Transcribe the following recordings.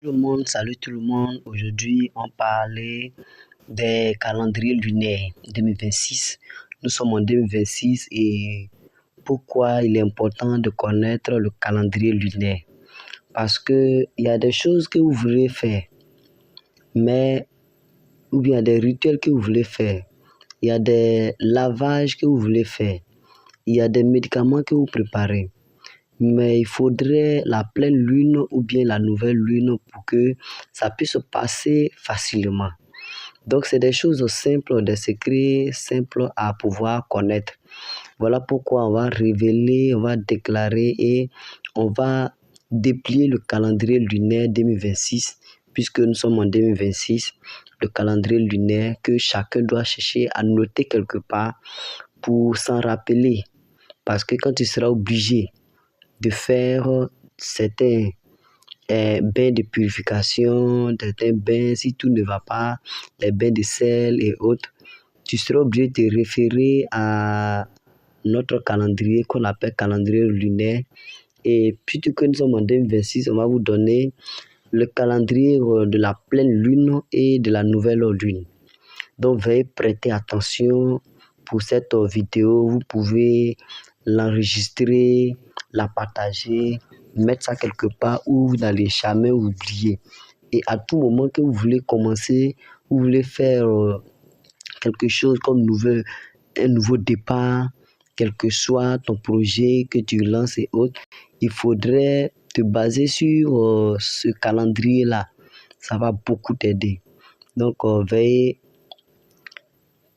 Tout le monde, salut tout le monde. Aujourd'hui, on parlait des calendriers lunaires 2026. Nous sommes en 2026 et pourquoi il est important de connaître le calendrier lunaire? Parce que il y a des choses que vous voulez faire, ou bien des rituels que vous voulez faire. Il y a des lavages que vous voulez faire. Il y a des médicaments que vous préparez. Mais il faudrait la pleine lune ou bien la nouvelle lune pour que ça puisse se passer facilement. Donc, c'est des choses simples, des secrets simples à pouvoir connaître. Voilà pourquoi on va révéler, on va déclarer et on va déplier le calendrier lunaire 2026, puisque nous sommes en 2026, le calendrier lunaire que chacun doit chercher à noter quelque part pour s'en rappeler. Parce que quand tu seras obligé de faire certains bains de purification, certains bains, si tout ne va pas, les bains de sel et autres, tu seras obligé de te référer à notre calendrier qu'on appelle calendrier lunaire. Et puisque nous sommes en 2026, on va vous donner le calendrier de la pleine lune et de la nouvelle lune. Donc, veuillez prêter attention pour cette vidéo. Vous pouvez l'enregistrer, la partager, mettre ça quelque part où vous n'allez jamais oublier. Et à tout moment que vous voulez commencer, vous voulez faire quelque chose comme un nouveau départ, quel que soit ton projet que tu lances et autres, il faudrait te baser sur ce calendrier-là. Ça va beaucoup t'aider. Donc, veuillez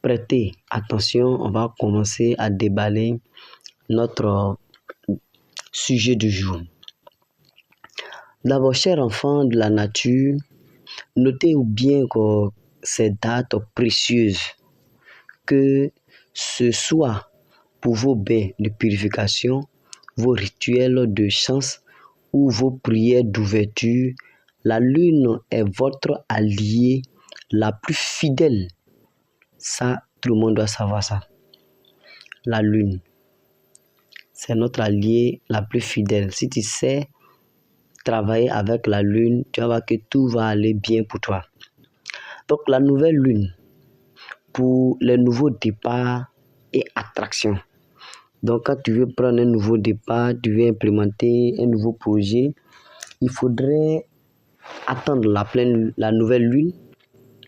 prêter attention. On va commencer à déballer notre sujet du jour. D'abord, chers enfants de la nature, notez bien que ces dates précieuses, que ce soit pour vos bains de purification, vos rituels de chance ou vos prières d'ouverture, la lune est votre allié la plus fidèle. Ça, tout le monde doit savoir ça. La lune, c'est notre allié la plus fidèle. Si tu sais travailler avec la lune, tu vas voir que tout va aller bien pour toi. Donc, la nouvelle lune, pour les nouveaux départs et attractions. Donc, quand tu veux prendre un nouveau départ, tu veux implémenter un nouveau projet, il faudrait attendre la nouvelle lune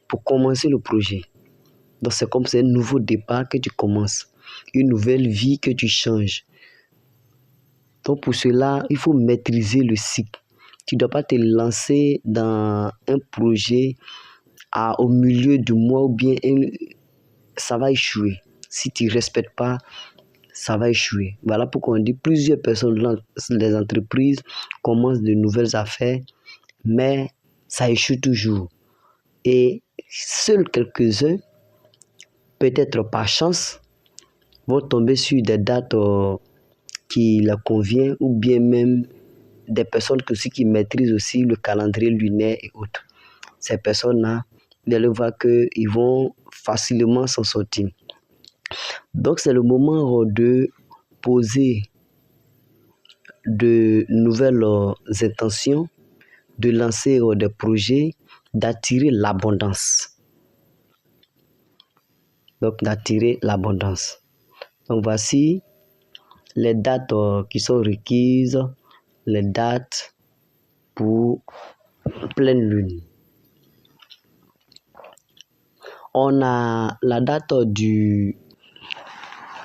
pour commencer le projet. Donc, c'est comme c'est un nouveau départ que tu commences, une nouvelle vie que tu changes. Donc, pour cela, il faut maîtriser le cycle. Tu ne dois pas te lancer dans un projet au milieu du mois ou bien ça va échouer. Si tu ne respectes pas, ça va échouer. Voilà pourquoi on dit plusieurs personnes, les entreprises commencent de nouvelles affaires, mais ça échoue toujours. Et seuls quelques-uns, peut-être par chance, vont tomber sur des dates qui leur conviennent ou bien même des personnes qui maîtrisent aussi le calendrier lunaire et autres. Ces personnes-là, vous allez voir qu'ils vont facilement s'en sortir. Donc, c'est le moment de poser de nouvelles intentions, de lancer des projets, d'attirer l'abondance. Donc, d'attirer l'abondance. Donc, voici les dates qui sont requises, les dates pour pleine lune. On a la date du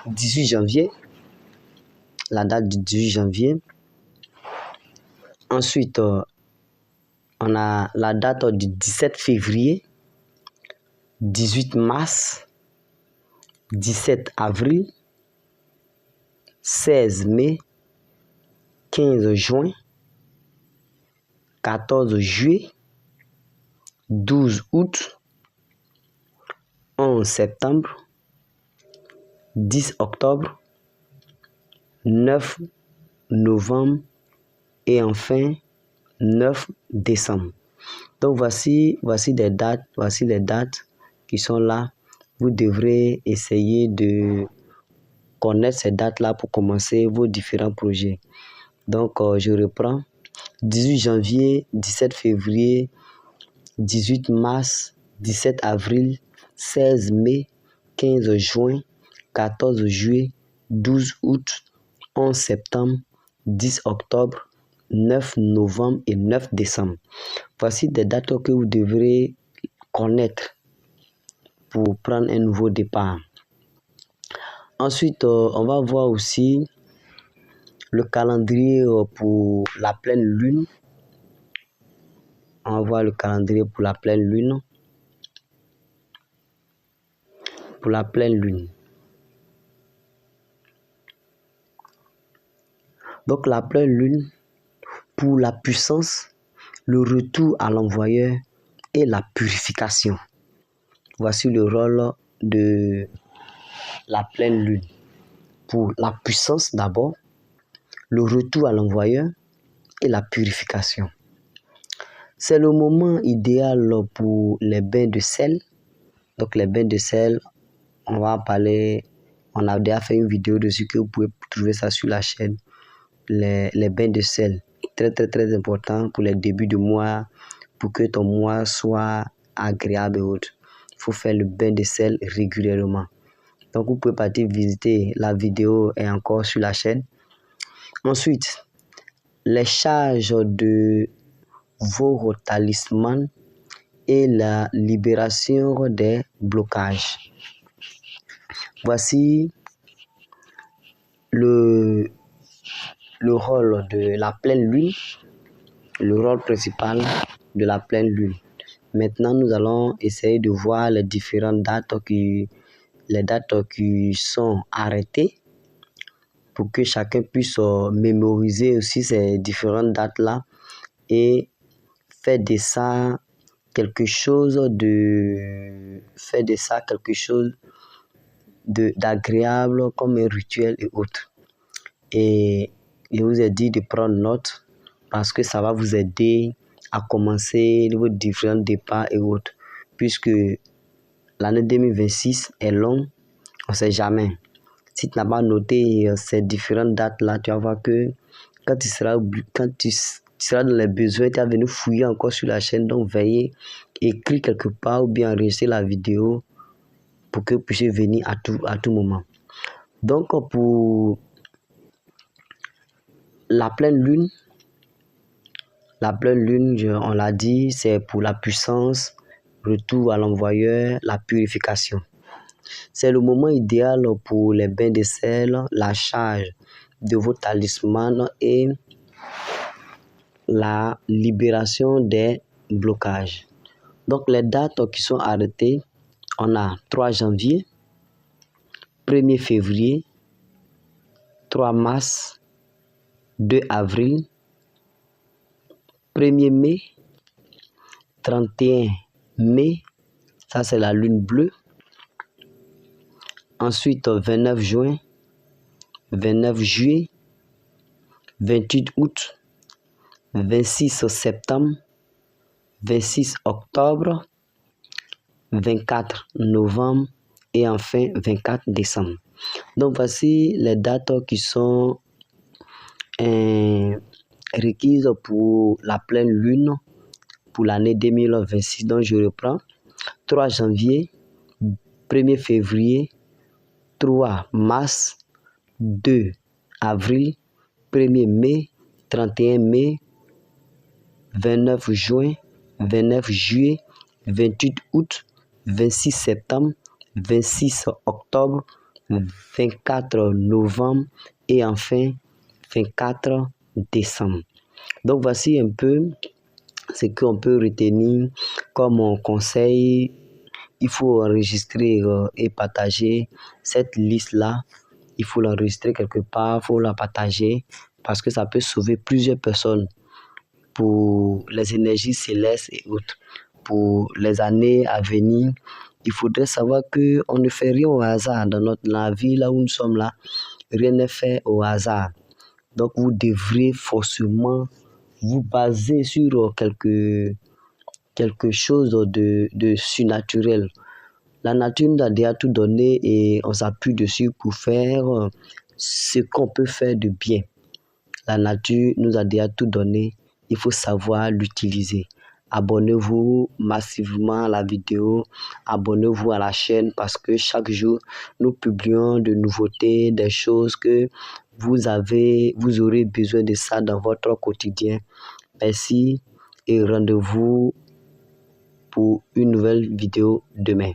18 janvier. La date du 18 janvier. Ensuite, on a la date du 17 février, 18 mars, 17 avril, 16 mai, 15 juin, 14 juillet, 12 août, 11 septembre, 10 octobre, 9 novembre et enfin 9 décembre. Donc voici les dates qui sont là. Vous devrez essayer de connaître ces dates-là pour commencer vos différents projets. Donc je reprends. 18 janvier, 17 février, 18 mars, 17 avril, 16 mai, 15 juin, 14 juillet, 12 août, 11 septembre, 10 octobre, 9 novembre et 9 décembre. Voici des dates que vous devrez connaître pour prendre un nouveau départ. Ensuite, on va voir aussi le calendrier pour la pleine lune. On va voir le calendrier pour la pleine lune. Pour la pleine lune. Donc la pleine lune, pour la puissance, le retour à l'envoyeur et la purification. Voici le rôle de la pleine lune. Pour la puissance d'abord, le retour à l'envoyeur et la purification. C'est le moment idéal pour les bains de sel. Donc les bains de sel, on va en parler, on a déjà fait une vidéo dessus que vous pouvez trouver ça sur la chaîne. Les bains de sel, très important pour les débuts de mois, pour que ton mois soit agréable et autres. Il faut faire le bain de sel régulièrement. Donc vous pouvez partir visiter, la vidéo est encore sur la chaîne. Ensuite, les charges de vos talismans et la libération des blocages. Voici le rôle de la pleine lune, le rôle principal de la pleine lune. Maintenant, nous allons essayer de voir les différentes dates qui sont arrêtées pour que chacun puisse mémoriser aussi ces différentes dates-là et faire de ça quelque chose d'agréable comme un rituel et autres. Et je vous ai dit de prendre note parce que ça va vous aider à commencer vos différents départs et autres. Puisque l'année 2026 est longue, on ne sait jamais. Si tu n'as pas noté ces différentes dates-là, tu vas voir que quand tu seras dans les besoins, tu vas venir fouiller encore sur la chaîne. Donc, veillez, écrire quelque part ou bien enregistrer la vidéo pour que vous puissiez venir à tout moment. Donc, pour la pleine lune, on l'a dit, c'est pour la puissance, retour à l'envoyeur, la purification. C'est le moment idéal pour les bains de sel, la charge de vos talismans et la libération des blocages. Donc les dates qui sont arrêtées, on a 3 janvier, 1er février, 3 mars, 2 avril, 1er mai, 31 mai, ça c'est la lune bleue. Ensuite 29 juin, 29 juillet, 28 août, 26 septembre, 26 octobre, 24 novembre et enfin 24 décembre. Donc voici les dates qui sont requises pour la pleine lune pour l'année 2026. Donc je reprends: 3 janvier, 1er février, 3 mars, 2 avril, 1er mai, 31 mai, 29 juin, 29 juillet, 28 août, 26 septembre, 26 octobre, 24 novembre et enfin 24 décembre. Donc voici un peu ce qu'on peut retenir comme conseil. Il faut enregistrer et partager cette liste-là. Il faut l'enregistrer quelque part, il faut la partager parce que ça peut sauver plusieurs personnes pour les énergies célestes et autres. Pour les années à venir, il faudrait savoir qu'on ne fait rien au hasard dans la vie là où nous sommes là. Rien n'est fait au hasard. Donc vous devrez forcément vous baser sur quelque chose de surnaturel. La nature nous a déjà tout donné et on s'appuie dessus pour faire ce qu'on peut faire de bien. La nature nous a déjà tout donné il faut savoir l'utiliser. Abonnez-vous massivement à la vidéo, abonnez-vous à la chaîne parce que chaque jour, nous publions de nouveautés, des choses que vous aurez besoin de ça dans votre quotidien. Merci et rendez-vous pour une nouvelle vidéo demain.